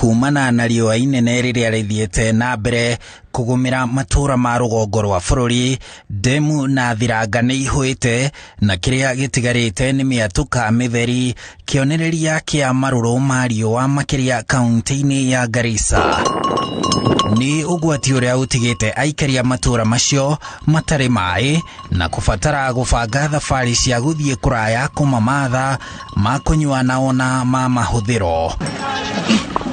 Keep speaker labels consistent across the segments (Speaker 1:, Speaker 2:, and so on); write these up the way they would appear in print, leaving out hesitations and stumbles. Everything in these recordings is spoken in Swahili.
Speaker 1: kumana na riũa inene rĩrĩa rĩthiĩte na mbere kũgũmĩra matũũra ma rũgongo rwa bũrũri, ndemu na thiranga nĩ ihũĩte na kĩrĩa gĩtigarĩte nĩ mĩatũka mĩtheri, kĩonereria kĩa marũrũ ma riũa makĩria kaunti-inĩ ya Garissa. Ni ũgwati ũrĩa ũtigĩte aikaria matũũra macio matarĩ maĩ na kũbatara gũbanga thabarĩ cia gũthiĩ kũraya kũmamatha ma kũnyua na ona ma mahũthĩro.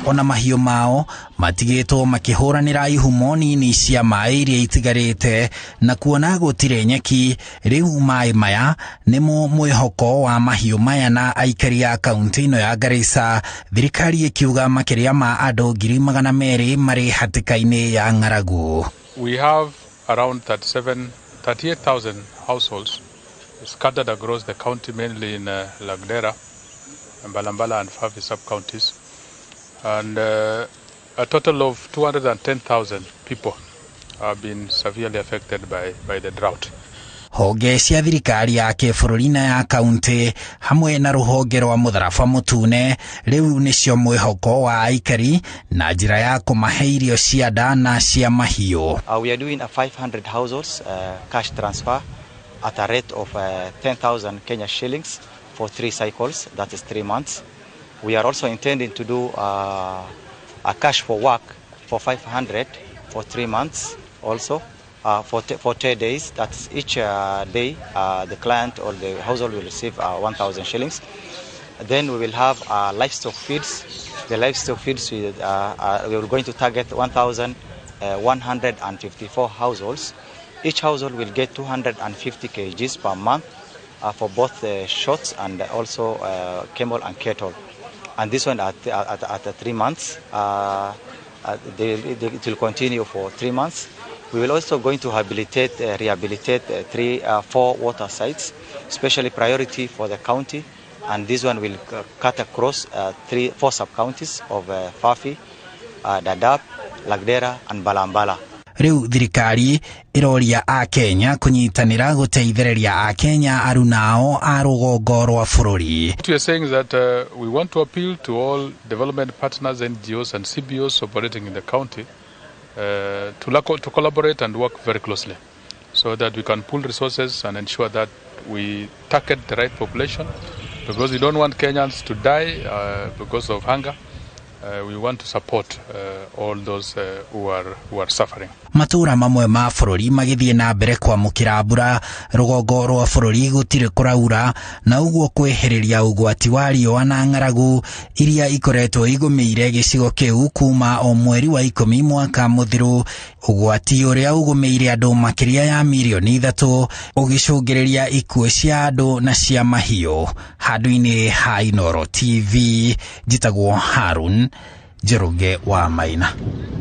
Speaker 1: Ona mahiũ mao matigĩtwo makĩhũranĩra ihumo nini cia maĩ iria itigarĩte, na kuona gũtirĩ nyeki, rĩu maĩ maya nĩmo mwĩhoko wa mahiũ maya na aikari a kaunti ĩno ya Garissa, thirikari ĩkiuga makĩria ma andũ 200,000 marĩ hatĩka-inĩ ya ng'aragu.
Speaker 2: We have around 38,000 households scattered across the county, mainly in Lagdera, Balambala and Fafi sub-counties. And a total of 210,000 people have been severely affected by the drought.
Speaker 1: Honge cia thirikari ya kĩbũrũri na ya kaunti hamwe na rũhonge rwa mũtharaba mũtune rĩu nĩcio mwĩhoko wa aikari na njĩra ya kũmahe irio cia nda na cia mahiũ.
Speaker 3: We are doing a 500 households cash transfer at a rate of 10,000 Kenya shillings for 3 cycles, that is 3 months. We are also intending to do a cash for work for 500 for 3 months also, for 10 days. That's each day the client or the household will receive 1,000 shillings. Then we will have livestock feeds. The livestock feeds we are going to target 1,154 households. Each household will get 250 kgs per month for both shots and also camel and cattle. And this one at 3 months, it will continue for 3 months. We will also going to rehabilitate 4 water sites, especially priority for the county. And this one will cut across 4 sub-counties of Fafi, Dadaab, Lagdera and Balambala.
Speaker 1: Rĩu thirikari ĩroria a Kenya kũnyitanĩra gũteithĩrĩria a Kenya arunao a rũgongo rwa bũrũri.
Speaker 2: What we are saying is that we want to appeal to all development partners, NGOs and CBOs operating in the county to collaborate and work very closely so that we can pool resources and ensure that we target the right population, because we don't want Kenyans to die because of hunger. We want to support all those who are suffering.
Speaker 1: Matũũra mamwe ma bũrũri magĩthiĩ na mbere kwamũkĩra mbura, rũgongo rwa bũrũri gũtirĩ kũraura, na ũguo kwĩhĩrĩria ũgwati wa riũa na ng'aragu iria ikoretwo igũmĩire gĩcigo kĩu kuma o mweri wa 10 mwaka mũthiru, ũgwati ũrĩa ũgũmĩire andũ makĩria ya milioni 3 ũgĩcũngĩrĩria ikuũ cia andũ na cia mahiũ. Handũ-inĩ ha Inooro TV, njĩtagwo Harun Njoroge wa Maina.